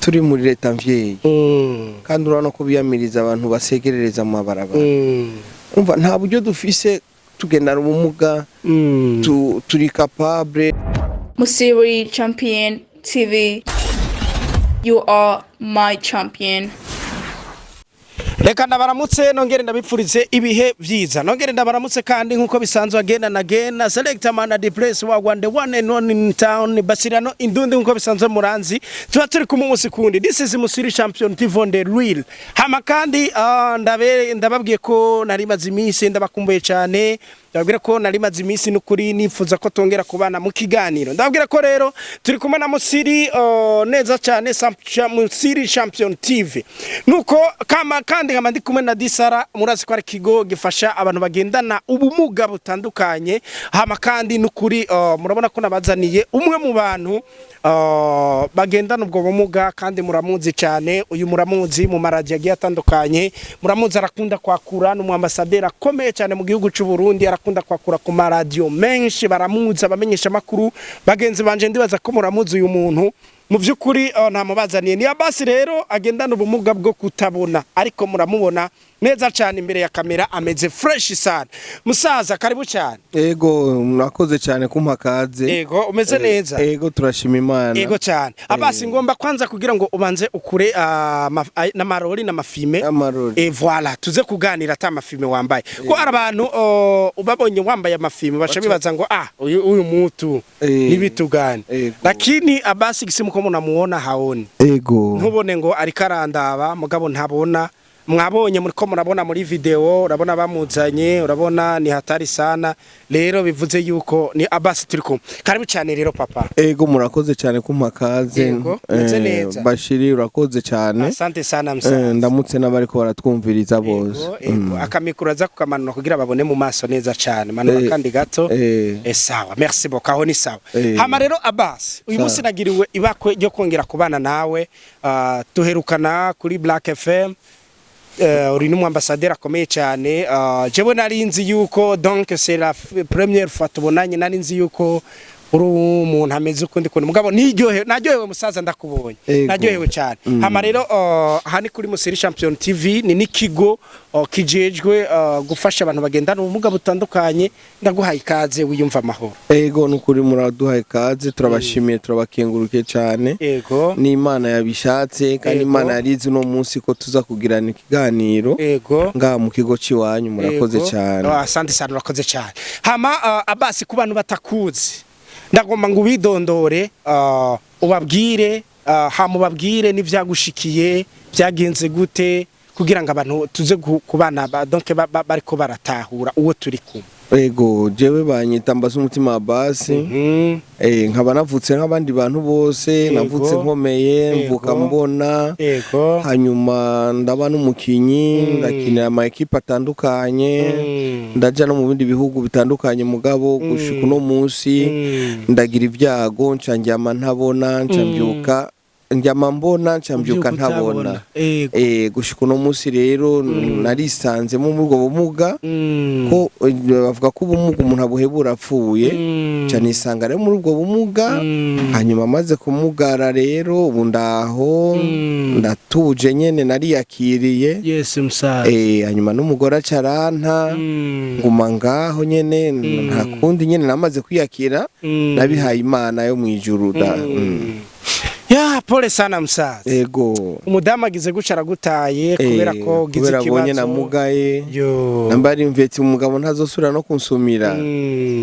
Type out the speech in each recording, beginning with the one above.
turi muri leta mvyeyi kandi urabona ko biyamiriza abantu basegerereza mu mabarabara umva nta buryo dufise tugendana ubumuga turi capable. Musiri Champion TV, you are my champion. Reka ndabaramutse nongere ndabipfurize ibihe vyiza nongere ndabaramutse kandi nkuko bisanzwe agenda na gena selector man the place wa one and one in town Basirano Indundi nkuko bisanzwe muranzi tuba turi ku munsi kundi. This is Musiri Champion TV on the real. Hama kandi ndababwiye ko nari maze iminsi ndabakumbuye cyane, ndabwira ko nari maze iminsi n'ukuri nifuza ko tongera kubana mu kiganiro. Ndabwira ko rero turi kumwe na Musiri neza cyane Musiri Champion TV nuko kandi nkaba ndi kumwe na Disara, murazi ko ari kigo gifasha abantu bagendana ubumuga butandukanye. Hama kandi n'ukuri murabona ko nabazaniye umwe mu bantu bagendana ubwo bumuga kandi muramuzi cyane. Uyu muramuzi mu maradio agiye atandukanye, muramuzi arakunda kwakura n'umuambasaderi akomeye cyane mu gihugu cy'u Burundi, arakunda kwakura ku maradio menshi, baramuzi abamenyesha makuru bagenzi banje. Ndibaza ko muramuzi uyu muntu mu byukuri namubazaniye ni Abasi rero agendana ubumuga bwo kutabona, ariko muramubona neza cyane imbere ya kamera, ameze fresh sana. Musaza karibu cyane. Ego murakoze cyane kumpakaze. Ego umeze neza. Ego turashima Imana. Ego cyane. Abasi ngomba kwanza kugira ngo ubanze ukure n'amarori n'amafime. Voilà tuze kuganira ata mafime wambaye. Ko arabantu ubabonye wambaye amafime basha bibaza ngo uyu mutu nibitugane. Lakini Abasi gisimuko munamuona haoni. Ego. Ntubone ngo ari karandaba mugabo ntabona. Mwabonye muriko murabona muri video, urabona bamuzanye, urabona ni hatari sana. Rero bivuze yuko ni Abasi turiko. Karibu cyane rero papa. Ego murakoze cyane kumpakaze. Ego meze neza. Bashiri urakoze cyane. Asante sana msaza. Ndamutse n'abariko baratwumviriza bose. Ego akamikuru aza kukamanura kugira babone mu maso neza cyane. Manura kandi gato. Sawa. Merci beaucoup. Aho ni sawa. Hama rero Abasi, uyu munsi nagiriwe ibakwe ryo kongera kubana nawe. Tuherukana kuri Black FM. Uri n'umuambasaderi akomeye cyane. Jewe narinzi yuko donc c'est la première fois tubonanye, narinzi yuko uri umuntu ameze uko ndikunda mugabo naryohewe musaza ndakubonye, naryohewe cyane. Hama rero hani kuri Musiri Champion TV ni nikigo kijejwe gufasha abantu bagendana ubumuga butandukanye. Ndaguhaye ikaze wiyumva amahoro. Ego nukuri muraduhaye ikaze, turabashimiye turabakenguruke cyane. Ego ni Imana yabishatse kandi Imana yarizi no munsi ko tuza kugirana ikiganiro. Ego nga mu kigo ciwanyu murakoze cyane. Asante sana urakoze cyane. Hama Abasi ku bantu batakuzi ndagomba ngo ubidondore ubabwire hamubabwire n'ivyagushikiye byagenze gute kugira ngo abantu tuze kubana donc bariko baratahura uwo turi kumwe. Ego jewe banyita Mbaza umutima Abasi. Nkaba navutse nk'abandi bantu bose, navutse nkomeye mvuka mbona. Hanyuma ndaba n'umukinyi ndakinira ama equipe atandukanye, ndaja no mu bindi bihugu bitandukanye mugabo gushika no munsi ndagira ibyago ncanjyama ntabona ncambyuka njyama mbona ncambyuka ntabona. Gushika no munsi rero narisanze mu ubwo bumuga ko bavuga ko ubumuga umuntu abuhebura apfuye cyane, isanga rero muri ubwo bumuga. Hanyuma maze kumugara rero ubu ndaho ndatuje nyene nariyakiriye. Yes musaza. Hanyuma n'umugore acaranta nguma ngaho nyene nta kundi nyene namaze kwiyakira nabihaye Imana yo mwijuru da. Pole sana msaza. Ego umudamu agize gucara gutaye kubera ko gize kibazo. Kubera bonye namugaye. Nambari mveti umugabo ntazosubira no kunsumira.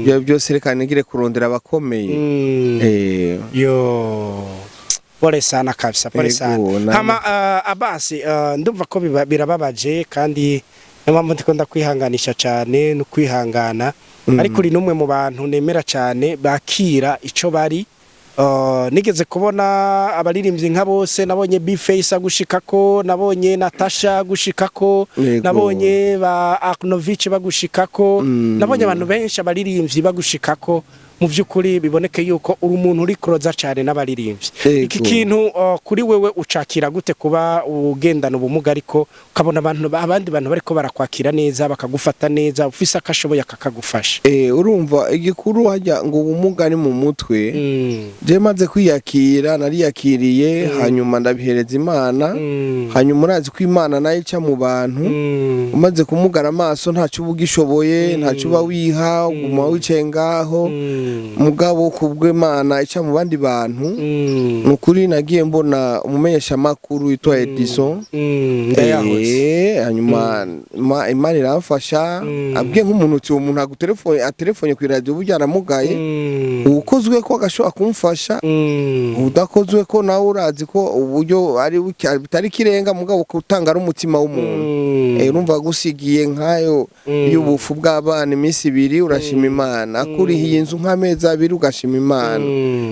Byo byose reka nigire kurondera abakomeye. Pole sana kabisa, pole sana. Hama Abasi ndumva ko birababaje kandi mpamvu ndikunda kwihanganisha cyane no kwihangana. Ariko uri numwe mu bantu nemera cyane bakira ico bari. Nigeze kubona abaririmbyi nka bose, nabonye B-Face agushikako, nabonye Natasha gushikako, nabonye ba Aknovich bagushikako, nabonye abantu benshi abaririmbyi bagushikako. mu by'ukuri biboneke yuko uri umuntu uri kuroza cyane n'abaririmbyi. Iki kintu kuri wewe ucakira gute kuba ugendana ubumuga ariko ukabona abandi bantu bariko barakwakira neza bakagufata neza ufise akashoboye akakagufasha? Urumva igikuru hajya ngo ubumuga ni mu mutwe. Je maze kwiyakira nariyakiriye hanyuma ndabihereza Imana. Hanyuma urazi ko Imana nayo ica mu bantu. Umaze kumugara amaso ntacyo ubugishoboye ntacyo uba wiha uguma wicaye ngaho. Mugabo kubwe Imana ica mu bandi bantu. Nukuri nagiye mbona umumenyesha makuru yitwa Edison. Hanyuma Imana iramfasha abwiye nk'umuntu uti uwo muntu agutelefone ku radio burya aramugaye. Ukozwe ko agashobora kumfasha. Udakozwe ko nawe urazi ko uburyo ari bitari kirenga mugabo kutanga ari umutima w'umuntu. Urumva gusigiye nkayo y'ubufu bw'abana iminsi 2 urashima Imana. Akurihiye inzu nk'amezi 2 ugashima Imana.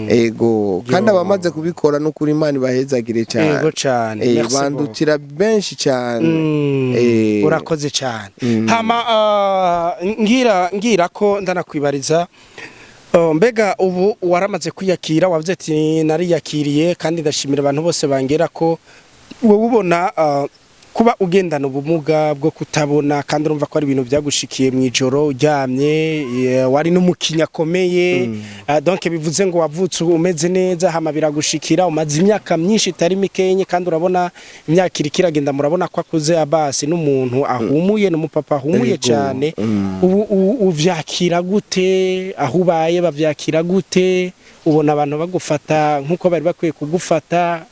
Ego kandi abamaze kubikora no kuri Imana bahezagire cyane. Ego cyane. Bandukira benshi cyane. Urakoze cyane. Hama ngira ko ndanakwibariza mbega ubu waramaze kwiyakira wavuze ati nariyakiriye kandi ndashimira abantu bose bangera ko wowe ubona kuba ugendana ubumuga bwo kutabona kandi urumva ko ari ibintu byagushikiye mu ijoro uryamye wari n'umukinya akomeye donc bivuze ngo wavutse umeze neza hama biragushikira umaze imyaka myinshi itari mikenye kandi urabona imyaka irikiragenda murabona ko akuze abasi n'umuntu ahumuye n'umupapa ahumuye cyane ubu uvyakira gute aho ubaye bavyakira gute ubona abantu bagufata nkuko bari bakwiye kugufata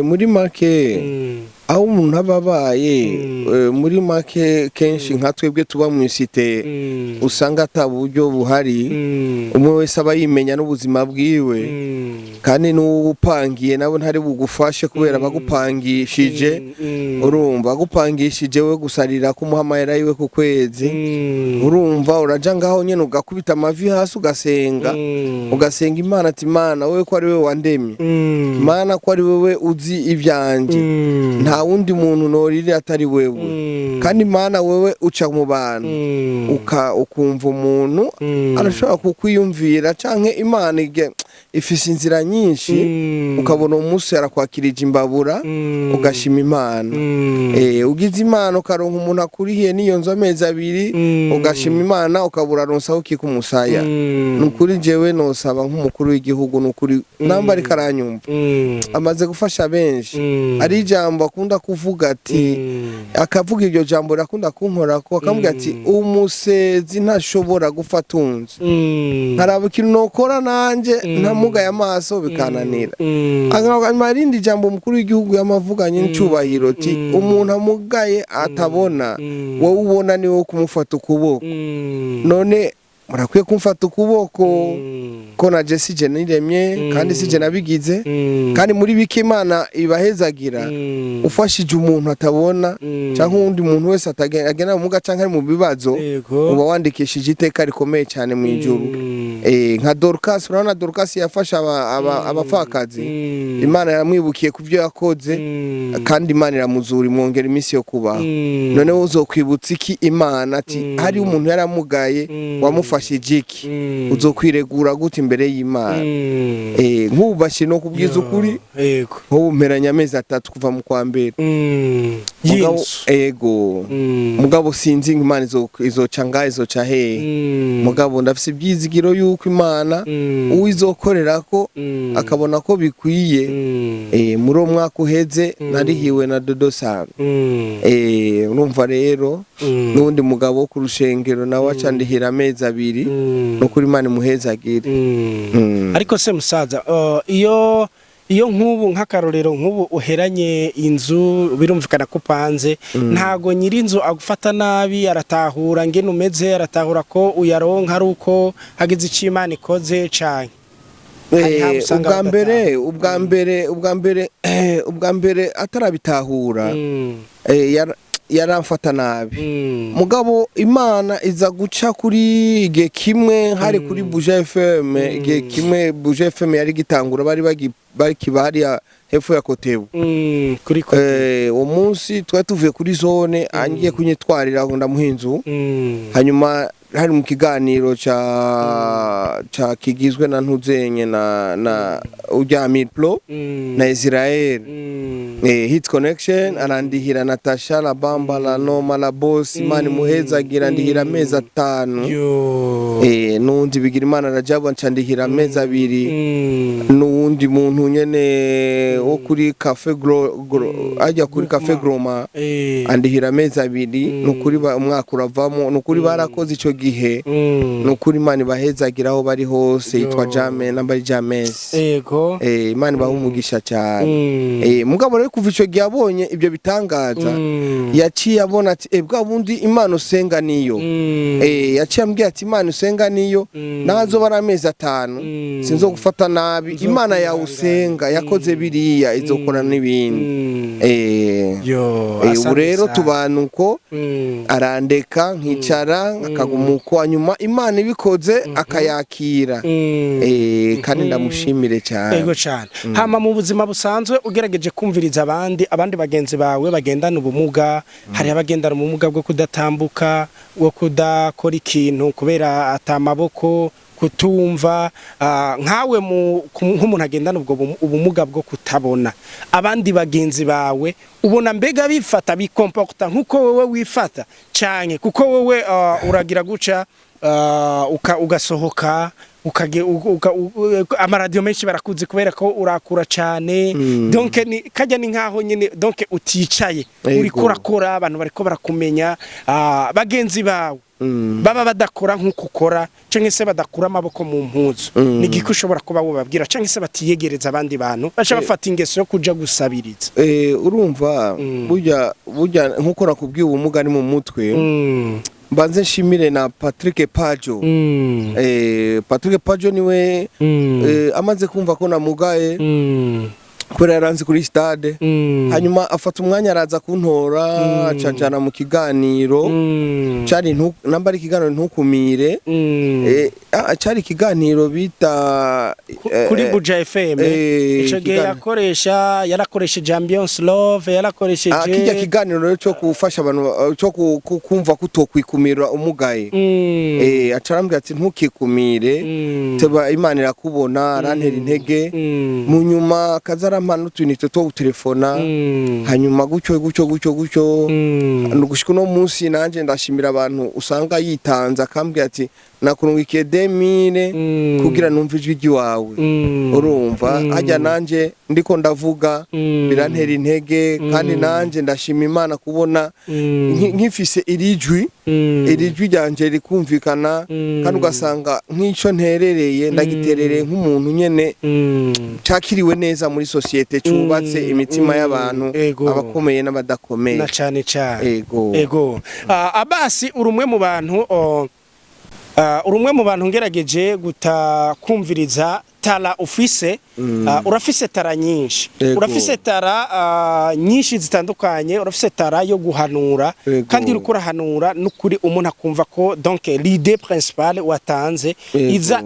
muri make aho umuntu ababaye muri make kenshi nka twebwe tuba mu isite usanga ataburyo buhari umwe wese aba yimenya n'ubuzima bwiwe kandi n'ubupangiye nabo ntari bugufashe kubera bagupangishije urumva bagupangishije we gusarira ku muhamayera yiwe ku kwezi urumva uraja ngaho nyene ugakubita amavi hasi ugasenga Imana ati Imana wewe ko ari wewe wandemye Imana ko ari wewe uzi ivyanje nta wundi muntu norire atari wewe kandi Imana wewe uca mu bantu ukumva umuntu arashobora kukwiyumvira canke Imana ifise inzira nyinshi ukabona umunsi arakwakirije imbabura ugashima Imana ugize Imana ukaronka umuntu akurihiye niyo nzo amezi 2 ugashima Imana ukabura ronsa ukika umusaya nukuri jewe nosaba nk'umukuru w'igihugu nukuri namba ari karanyumva amaze gufasha benshi ari ijambo akunda kuvuga ati akavuga iryo jambo rakunda kunkora ko akambwira ati umusezi ntashobora gufata unzi haraba ikintu nokora nanje ntamugaye amaso bikananira amarindi jambo umukuru w'igihugu yamavuganye n'icubahiro ati umuntu amugaye atabona wowe ubona ni wo kumufata ukuboko none murakwiye kumfata ukuboko ko na Jesse je niremye kandi sije nabigize kandi muri bike Imana ibahezagira ufashije umuntu atabona cyangwa undi muntu wese atagena mu gaca nka mu bibazo uba wandikishije iteka rikomeye cyane mu ijuru nka Dorcas urabona Dorcas yafasha abafakazi Imana yaramwibukiye kuvyo yakoze kandi Imana iramuzura imwongera iminsi yo kubaho none uzokwibutsa iki Imana ati hari umuntu yaramugaye wamufashije iki uzokwiregura gute imbere y'Imana nk'ubashye no kubwiza ukuri nk'ubu mperanya amezi 3 kuva mu kwa mbere mugabo sinzi Imana izoca ngaho izoca hehe mugabo ndafise ibyizigiro yuko Imana uwizokorera ko akabona ko bikwiye muri uwo mwaka uheze narihiwe na Dodosana urumva rero n'undi mugabo wo ku rushengero nawe acandihira amezi 2 no kuri Imana muhezagire ariko se musaza iyo nk'ubu nk'akarorero nk'ubu uheranye inzu birumvikana ko panze ntago nyiri inzu agufata nabi aratahura ngene umeze aratahura ko uyaronka ari uko hagize icyo Imana ikoze cyane ubwa mbere atarabitahura yaramfata nabi mugabo Imana iza guca kuri igihe kimwe hari kuri Buja FM igihe kimwe Buja FM yari gitangura bari kibari hepfo ya Kotebu kuri uwo munsi twari tuvuye kuri zone angiye kunyitwarira aho ndamuhinzu hanyuma hari mu kiganiro ca kigizwe na ntuzenye na ujya Mirplo na Israel Hit Connection arandihira Natasha la Bamba la Noma la Boss Imana muhezagira ndihira amezi 5 nundi bigira Imana Rajabu ncandihira amezi 2 nundi muntu nyene wo kuri Cafe ajya kuri Cafe Groma andihira amezi 2 nukuri umwaka uravamo nukuri barakoze ico gihe nukuri Imana bahezagira aho bari hose yitwa Jamen nambari James yego Imana bahumugisha cyane mugabo rero kuva ico gihe abonye ibyo bitangaza yaciye abona ati bwa bundi Imana usenga niyo yaciye ambwiye ati Imana usenga niyo nazo bara amezi 5 sinzo gufata nabi Imana ya usenga yakoze biriya izokora n'ibindi rero tubanuko arandeka nkicara akagumuko hanyuma Imana ibikoze akayakira kandi ndamushimire cyane yego cyane hama mu buzima busanzwe ugerageje kumviriza abandi bagenzi bawe bagendana ubumuga hari abagendana ubumuga bwo kudatambuka bwo kudakora ikintu kubera atamaboko kutumva nkawe nk'umuntu agendana ubumuga bwo kutabona abandi bagenzi bawe ubona mbega bifata bikomporta nkuko wewe wifata cyane kuko wewe uragira guca ugasohoka amaradiyo menshi barakuzi kubera ko urakura cyane donc kajya ni nkaho nyine donc uticaye uri kurakora abantu bariko barakumenya bagenzi bawe baba badakora nkuko ukora cyangwa se badakura amaboko mu mpuzu ni giko ushobora kuba wababwira cyangwa se batiyegereza abandi bantu bacha bafata ingeso yo kuja gusabiriza urumva burya nkuko nakubwiye ubumuga ni mu mutwe banze nshimire na Patrick Pajo Patrick Pajo niwe amaze kumva ko namugaye kubera yaranze kuri stade hanyuma afata umwanya araza kuntora acajana mu kiganiro cari nambari kiganiro ntukumire cari kiganiro bita kuri Buja FM ico gihe yarakoresheje Ambiance Love yarakoresheje kijya kiganiro cyo kufasha abantu cyo kumva kutokwikumira umugaye acarambwira ati ntukikumire teba Imana irakubona arantera intege mu nyuma kazara mpano tunite to telefona hanyuma gucyo nugushika no munsi nanje ndashimira abantu usanga yitanza akambwira ati nakurungikiye 2000 kugira numva ijwi ryiwawe urumva hajya nanje ndiko ndavuga birantera intege kandi nanje ndashima Imana kubona nkifise irijwi ryanje rikumvikana kandi ugasanga nk'ico nterereye ndagiterereye nk'umuntu nyene cakiriwe neza muri societe cubatse imitima y'abantu abakomeye n'abadakomeye na cyane ego abasi urumwe mu bantu ngerageje kumviriza tara ufise urafise tara nyinshi urafise tara nyinshi zitandukanye urafise tara yo guhanura kandi uriko urahanura n'ukuri umuntu akumva ko donc l'idée principale watanze iza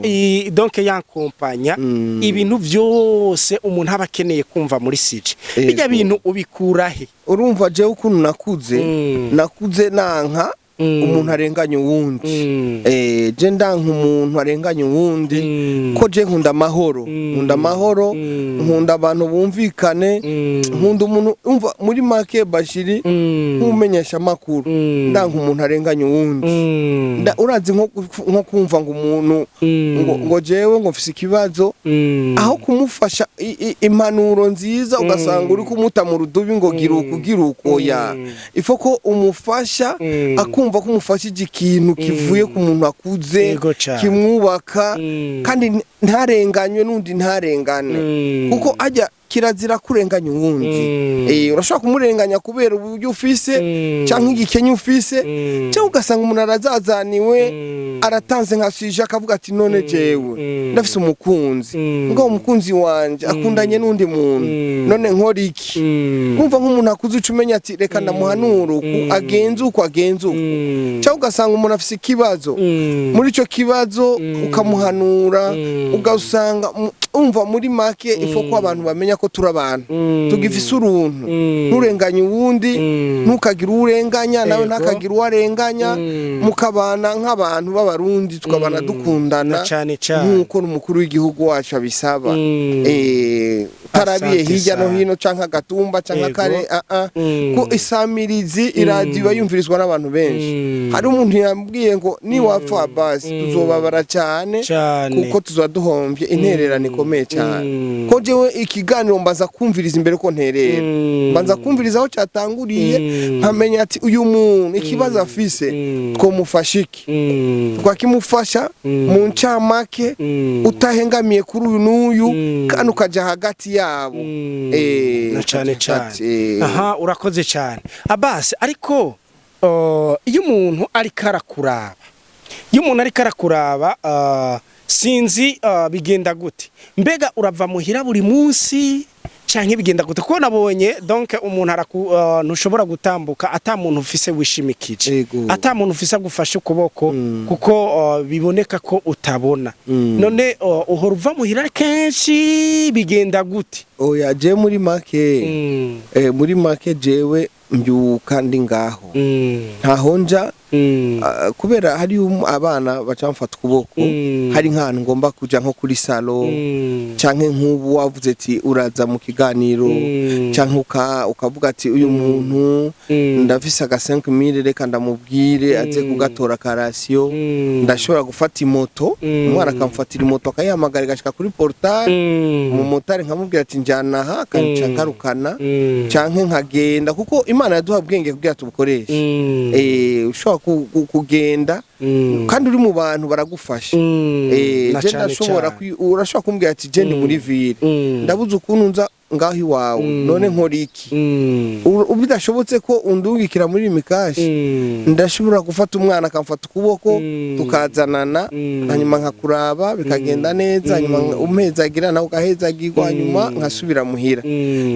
donc yankompanya ibintu byose umuntu aba akeneye kumva muri sije bijya bintu ubikurahe urumva je ukuntu nakuze nanka umuntu arenganya uwundi je ndanka umuntu arenganya uwundi ko je nkunda amahoro nkunda abantu bumvikane nkunda umuntu umva muri make Bashiri nkumenyesha makuru ndanka umuntu arenganya uwundi urazi nko kumva ngo umuntu ngo jewe ngo mfise ikibazo aho kumufasha impanuro nziza ugasanga uri kumuta mu rudubi ngo giruko ya ifo ko umufasha kumva ko umufashije ikintu kivuye ku muntu akuze kimwubaka kandi ntarenganywe n'undi ntarengane kuko ajya kirazira kurenganya uwundi urashobora kumurenganya kubera uburyo ufise cyangwa igikenye ufise cyangwa ugasanga umuntu arazazaniwe aratanze nka sije akavuga ati none jewe ndafise umukunzi ngo umukunzi wanje akundanye n'undi muntu none nkora iki umva nk'umuntu akuze ucumenya ati reka ndamuhanura uku agenze uko cyangwa ugasanga umuntu afise ikibazo muri ico kibazo ukamuhanura ugasanga umva muri make ifo ko abantu bamenya ko turi abantu tugifise uruntu nturenganya uwundi ntukagira urenganya nawe ntakagira uwarenganya mukabana nk'abantu b'abarundi tukabana dukundana nk'uko n'umukuru w'igihugu wacu abisaba tarabiye hirya no hino canka agatumba canka kare ko isamirizi iradiyo yumvirizwa n'abantu benshi hari umuntu yambwiye ngo ni wapfa basi tuzobabara cyane kuko tuzaduhombye intererano ikomeye cyane ko jewe ikiganiro mbaza kumviriza imbere ko nterera mbanza kumviriza aho cyatanguriye nkamenya ati uyu muntu ikibazo afise twomufasha iki twakimufasha mu ncamake utahengamiye kuri uyu n'uyu kandi ukaja hagati yabo cyane aha urakoze cyane Abbas ariko iyo umuntu ari karakuraba sinzi bigenda gute mbega urava muhira buri munsi canke bigenda gute ko nabonye donc umuntu ntushobora gutambuka ata muntu ufise wishimikije ata muntu ufise gufasha ukuboko kuko biboneka ko utabona none uhora uva muhira kenshi bigenda gute oya je muri make jewe mbyuka ndi ngaho ntahonja kubera hari abana bacamfata ukuboko hari nk'ahantu ngomba kuja nko kuri salo canke nk'ubu wavuze ati uraza mu kiganiro canke ukavuga ati uyu muntu ndafise aga 5000 reka ndamubwire aze kugatora karasiyo ndashobora gufata imoto umwana akamfatira imoto akayihamagara igashika kuri portail mu motari nkamubwira ati njana aha kanca nkarukana canke nkagenda kuko Imana yaduha ubwenge kugira tubukoreshe ushobora kugenda kandi uri mu bantu baragufasha urashobora kumbwira ati je ndi muri ville ndabuze ukuntu nza ngaho iwawe none nkora iki ubidashobotse ko undungikira muri mikashi ndashobora gufata umwana akamfata ukuboko tukazanana hanyuma nkakuraba bikagenda neza hanyuma umpezagira nawe ugahezagirwa hanyuma nkasubira muhira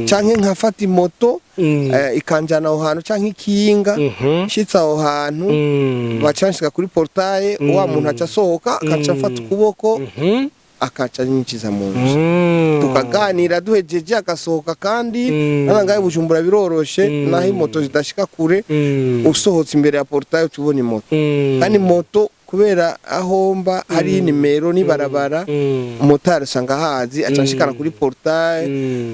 canke nkafata imoto ikanjana aho hantu canke ikinga shitsa aho hantu bacanshika kuri portail wa muntu aca sohoka akaca afata ukuboko akaca nyinjiza mu nzu tukaganira duhejeje agasohoka kandi nangaye Bujumbura biroroshe naho imoto zidashika kure usohotse imbere ya portail tubona imoto kandi moto kubera ahomba hari nimero nibarabara umotari usanga hazi acanshikana kuri portail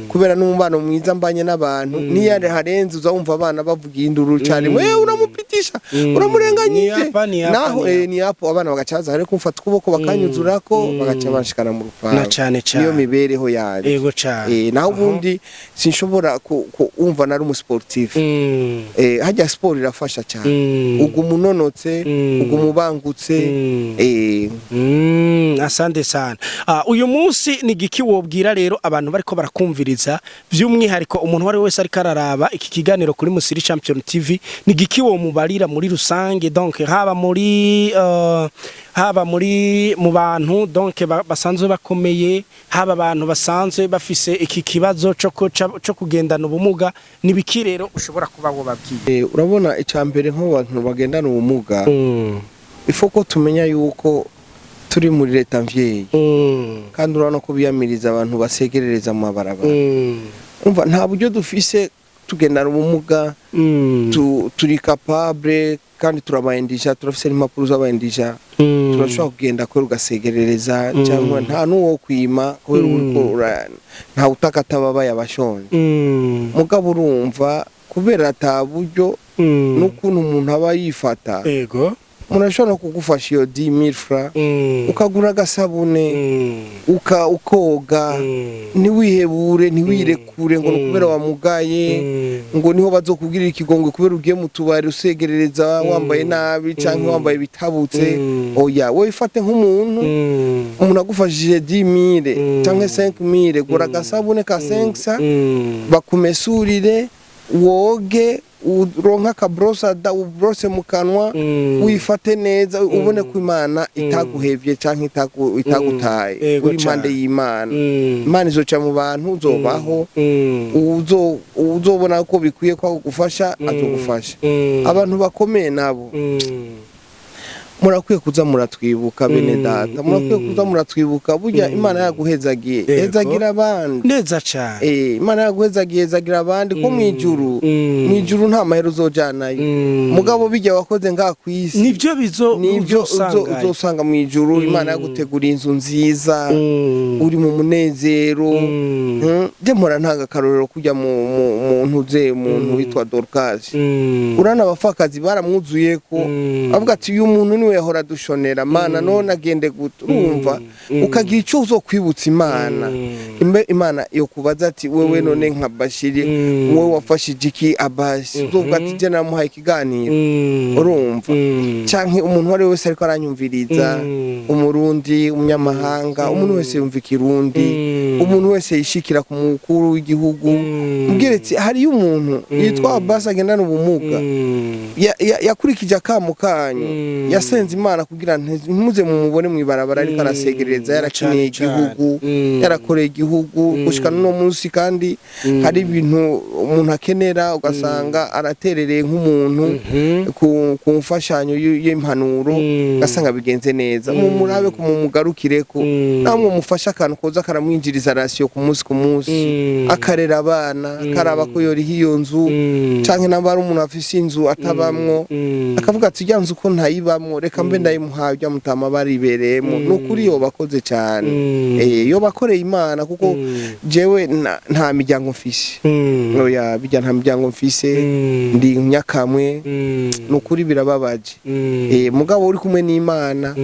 kubera n'umubano mwiza mbanye n'abantu niyare harenze uzumva abana bavuga induru cyane we uramupitisha uramurenganyije naho ni hapo abana bagacaza hari kumfata kuboko bakanyuzurako bagaca banshikana mu rupangu niyo mibereho yaje yego cyane naho ubundi sinshobora kumva nari umusportif hajya sport irafasha cyane ugumunonotse ugumubangutse asante sana uyu munsi ni giki wobwira rero abantu bariko barakumviriza by'umwihariko umuntu wari wese ari kararaba iki kiganiro kuri Musiri Champion TV ni giki wo mubarira muri rusange donc haba muri mu bantu donc basanzwe bakomeye haba abantu basanzwe bafise iki kibazo cyo kugendana ubumuga ni biki rero ushobora kuba wo babwiye urabona icambere nk'abantu bagendana ubumuga ifoko tumenya yuko turi muri leta mvyeyi kandi urabona ko biyamiriza abantu basegerereza mu mabarabara umva nta buryo dufise tugendana ubumuga turi capable kandi turabayendisha turafise n'impapuro z'abayendisha turashobora kugenda ko ugasegerereza cyangwa nta nuwo kwima kubera nta utaka tababaye abashonje mugabo urumva kubera ata buryo n'ukuntu umuntu aba yifata yego munashobora kugufasha iyo 10,000 francs ukagura agasabune ukoga ntiwihebure ntiwirekure ngo kubera wamugaye ngo niho bazokubwirira ikigongwe kubera ugiye mu tubari usegerereza wambaye nabi cyangwa wambaye bitabutse oya wowe ifate nk'umuntu umuntu agufashije 10,000 cyangwa 5,000 gura agasabune ka 500 bakumesurire woge uronka kabrosa da ubrose mu kanwa wifate neza ubone ko Imana itaguhevye canke itagutaye uri mande y'Imana Imana izoca mu bantu uzobaho uzobona ko bikwiye ko gufasha atugufasha abantu bakomeye nabo murakwiye kuza muratwibuka bene data murakwiye kuza muratwibuka burya Imana yaguhezagiye hezagira abandi neza cyane Imana yaguhezagiye hezagira abandi ko mwijuru nta mahero uzojanayo mugabo bijya wakoze ngaha kwisi nivyo uzosanga mwijuru Imana yaguteguriye inzu nziza uri mu munezero je mpora ntanga karorero kujya mu ntuze umuntu witwa Dorcas urana abafakazi baramwuzuye ko avuga ati uyu muntu niwe yahora dushonera mana none agende gutumva ukagira icyo uzokwibutsa Imana yo kubaza ati wewe none nka Bashiri wowe wafashije iki Abasi uzovuga ati je namuhaye ikiganiro urumva canke umuntu wari wese ariko aranyumviriza umurundi umunyamahanga umuntu wese yumva ikirundi umuntu wese yishikira ku mukuru w'igihugu ubwiretse hari umuntu yitwa Abasi agendana ubumuga yakurikije akamo kanyu yasenze Imana kugira ntimuze mumubone mwibarabara ariko arasegereza yarakeneye igihugu yarakoreye igihugu gushika no munsi kandi hari ibintu umuntu akenera ugasanga araterereye nk'umuntu ku mfashanyo y'impanuro gasanga bigenze neza mu murabe ku mugarukire ko namwe mufasha akantu koza karamwinjiriza ratio ku munsi akarera abana karaba ko yori hiyo nzu canke nambara umuntu afise inzu atabamwo akavuga ati yanzu ko ntayibamwo reka mbe ndayimuhaye mutama baribereyemo nukuri yo bakoze cyane yo bakoreye Imana kuko jewe nta miryango mfise oya bijya nta miryango mfise ndi nyakamwe nukuri birababaje mugabo uri kumwe n'Imana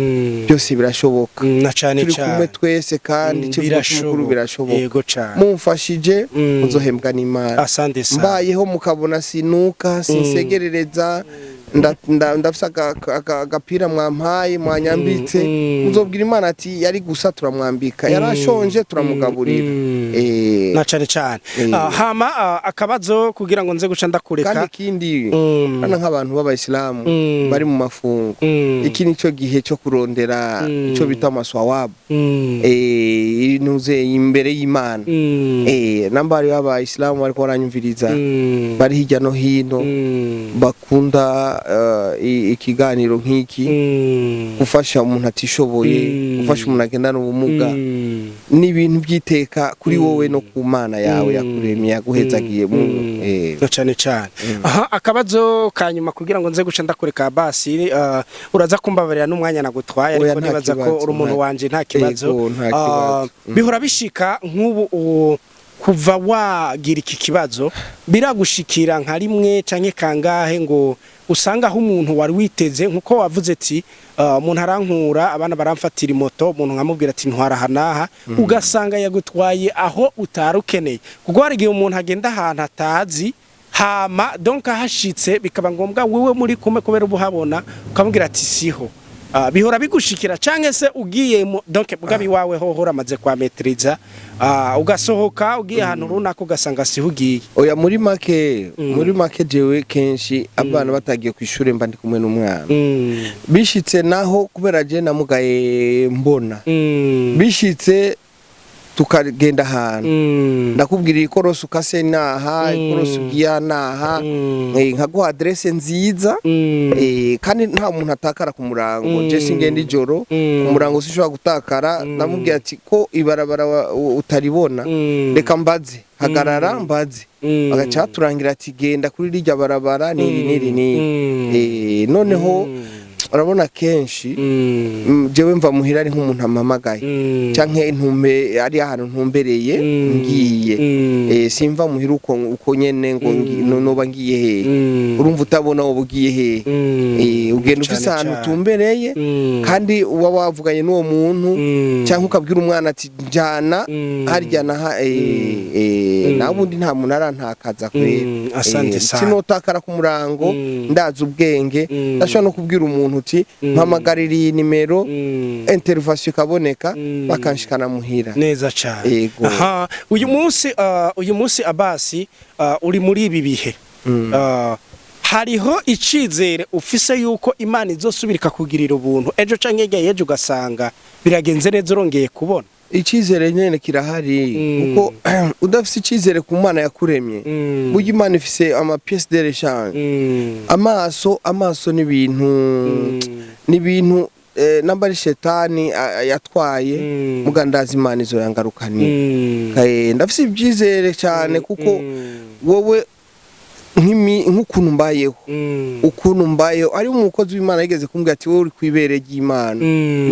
byose birashoboka na cyane turi kumwe twese kandi cy'umukuru birashoboka mumfashije uzohembwa n'Imana asante sana mbayeho mukabona sinuka sinsegerereza ndafisa agapira mwampaye mwanyambitse uzobwira Imana ati yari gusa turamwambika yarashonje turamugaburira na cyane hama akabazo kugira ngo nze guca ndakureka kandi kindi bana nk'abantu b'abayisilamu bari mu mafungo iki nico gihe cyo kurondera ico bita amaswawabu inuze imbere y'Imana nambari y'abayisilamu bariko baranyumviriza bari hirya no hino bakunda ikiganiro nk'iki gufasha umuntu atishoboye gufasha umuntu agendana ubumuga n'ibintu byiteka kuri wowe no ku Mana yawe yakuremye yaguhezagiye cyane aha akabazo kanyuma kugira ngo nze guca ndakureka Basi uraza kumbabarira n'umwanya nagutwaye ariko nibaza ko uri umuntu wanje nta kibazo bihora bishika nk'ubu kuva wagira iki kibazo biragushikira nka rimwe canke kangahe ngo usanga aho umuntu wari witeze nkuko wavuze ati umuntu arankura abana baramfatira imoto umuntu nkamubwira ati ntwara hanaha ugasanga yagutwaye aho utarukeneye kuko hari igihe umuntu agenda ahantu atazi hama donc ahashitse bikaba ngombwa wewe muri kumwe kubera ubuhabona ukamubwira ati siho bihora bigushikira canke se ugiye donc mugabi wawe ho horamaze kwa metriza ugasohoka ugiye ahantu runaka ugasanga siho ugiye oya muri make jewe kenshi abana batagiye kwishure mba ndi kumwe n'umwana bishitse naho kubera je namugaye mbona bishitse tukagenda ahantu ndakubwira ikorosi ukase naha ikorosi ugiye naha nkaguha adresse nziza kandi nta muntu atakara ku murango je singenda ijoro umurango sishobora gutakara ndamubwira ati ko ibarabara utaribona reka mbaze hagarara mbaze agaca turangira ati genda kuri rijya barabara niri noneho urabona kenshi jewe mva muhira ari nk'umuntu amamagaye canke ntumbe ari ahantu ntumbereye ngiye simva muhira uko nyene ngo noba ngiye he urumva utabona wowe ugiye he ugenda ufise ahantu utumbereye kandi uba wavuganye n'uwo muntu canke ukabwira umwana ati njana harya na nabundi nta muntu arantakaza kwera sinotakara ku murango ndaza ubwenge ndashobora no kubwira umuntu uti mpamagarira iyi nimero intervention ikaboneka bakanshikana muhira neza cyane aha uyu munsi Abasi uri muri ibi bihe hariho icizere ufise yuko Imana izosubirika kugirira ubuntu ejo canke yejo ugasanga biragenze neza urongeye kubona Icyizere nyene kirahari kuko udafise icyizere ku Mana yakuremye burya Imana ifise ama pièces de rechange amaso n'ibintu namba ari shetani yatwaye mugandaza Imana izo yangarukani ndafise ibyizere cyane kuko wowe nk'ukuntu mbayeho ari umukozi w'Imana yigeze kumbwira ati wowe uri kwibere ry'Imana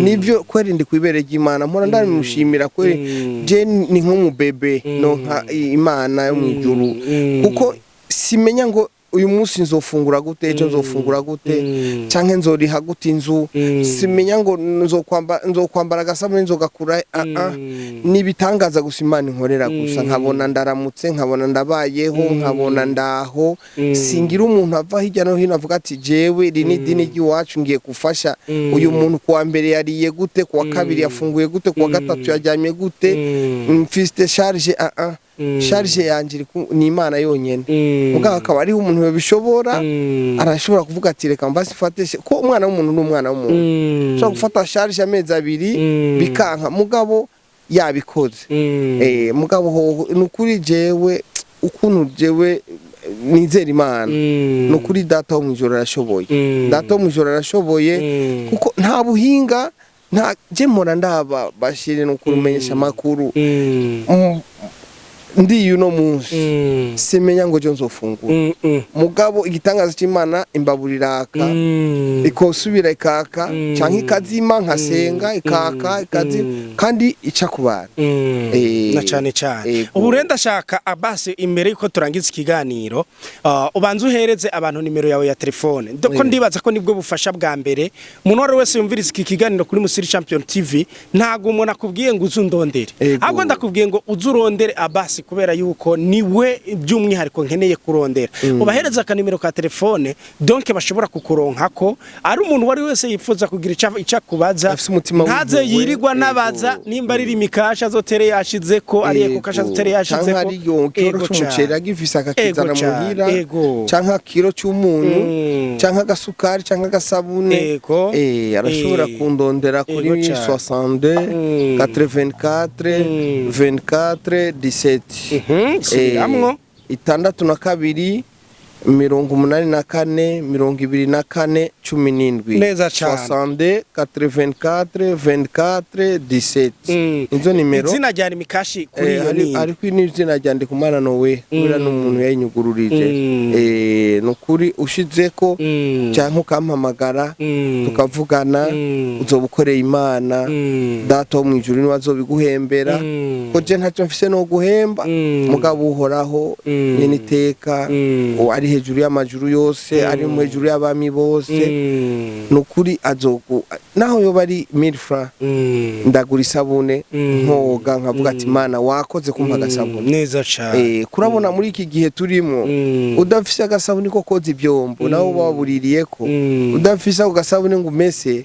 nivyo kweri ndi kwibere ry'Imana mpora ndamushimira kweri je ni nk'umubebe no nka Imana yo mwijuru kuko simenya ngo uyu munsi nzofungura gute ejo nzofungura gute canke nzoriha gute inzu simenya ngo nzokwambara agasabune nzogakura nibitangaza gusa Imana inkorera gusa nkabona ndaramutse nkabona ndabayeho nkabona ndaho singira umuntu ava hirya no hino avuga ati jewe iri ni dini ry'iwacu ngiye gufasha uyu muntu kuwa mbere yariye gute kuwa kabiri yafunguye gute kuwa gatatu yajyamye gute mfite charge charge yanje ni Imana yonyene mugabo akaba ari umuntu yobishobora arashobora kuvuga ati reka mbasi fateshe ko umwana w'umuntu n'umwana w'umuntu so gufata charge amezi abiri bikanka mugabo yabikoze mugabo nukuri jewe ukuntu jewe nizera Imana nukuri data wo mwijoro arashoboye data wo mwijoro arashoboye kuko nta buhinga nta je mpora ndaba bashire no kumenyesha makuru ndi yuno munsi semenya ngo jo nzofungura mugabo igitangaza cy'Imana imbaburiraka ikosubira ikaka canke ikazima nkasenga ikaka ikazi kandi ica kubana na cyane ubu renda shaka Abbas imbere yuko turangiza ikiganiro ubanze uhereze abantu nimero yawe ya telefone doko ndibaza ko nibwo bufasha bwa mbere umuntu wese yumviriza iki kiganiro kuri Musiri Champion TV ntago umuntu akubwiye ngo uzundondere ahubwo ndakubwiye ngo uzurondere Abbas kubera yuko niwe by'umwihariko nkeneye kurondera ubahereza akanimero ka telefone donc bashobora kukuronka ko ari umuntu wari wese yifuza kugira icyo kubaza ntaze yirirwa nabaza nimba ari imikasha zotere yashize ko ari eko kasha zotere yashize ko ari yo kiro cy'umuceri agifisa akakizana muhira canka kiro cy'umuntu canka agasukari canka agasabune arashobora kundondera kuri 62 84 24 17 amwo 62 84 24 17 neza cyane 64 24 17 inzo nimero izina ryari mikashi kuri iyo ni ariko n'izina ryande kumana nowe kubera n'umuntu yayinyugururije nukuri ushizeko cyangwa ukampamagara tukavugana uzobukoreye Imana data wo mwijuru ni wazobiguhembera ko je ntacyo mfise no guhemba mugabo uhoraho nyene iteka ari hejuru y'amajuru yose ari mu hejuru y'abami bose nukuri azogu naho yo bari 1000 francs ndagura isabune nkoga nkavuga ati Imana wakoze kumpa agasabune neza cyane kurabona muri iki gihe turimo udafise agasabune ko koza ibyombo naho babuririye ko udafise agasabune ngo umese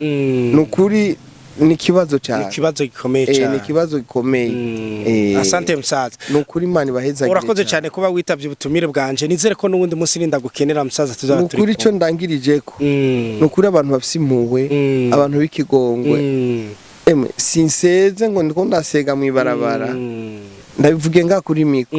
nukuri ni kibazo cyane ikibazo gikomeye cyane ni kibazo gikomeye asante musaza nukuri Imana ibaheza urakoze cyane kuba witavye ubutumire bwanje nizere ko nubundi munsi ninda gukenera musaza tuzaba turi nukuri cyo ndangirije ko nukuri abantu bafise impuhwe abantu b'ikigongwe sinseze ngo ndiko ndasega mu ibarabara ndabivuge nga kuri miko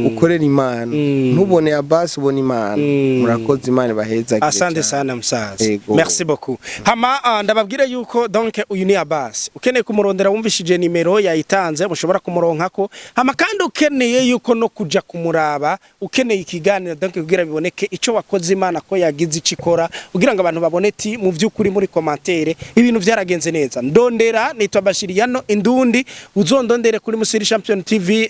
ukorera Imana ntubone Abbas ubone Imana murakoze Imana baheza asante sana musaza merci beaucoup hama ndababwire yuko donc uyu ni Abbas ukeneye kumurondera wumvishije nimero yayitanze mushobora kumuronka ko hama kandi ukeneye yuko no kuja kumuraba ukeneye ikiganiro donc kugira biboneke ico wakoze Imana ko yagize icikora kugira ngo abantu babone ti mu vyukuri muri commentaire ibintu byaragenze neza ndondera nitwa Bashiriyano Indundi uzondondere kuri Musiri Champion TV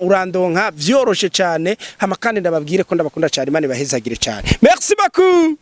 urandonka vyoroshe cyane hama kandi ndababwire ko ndabakunda cyane Imana bahezagire cyane merci beaucoup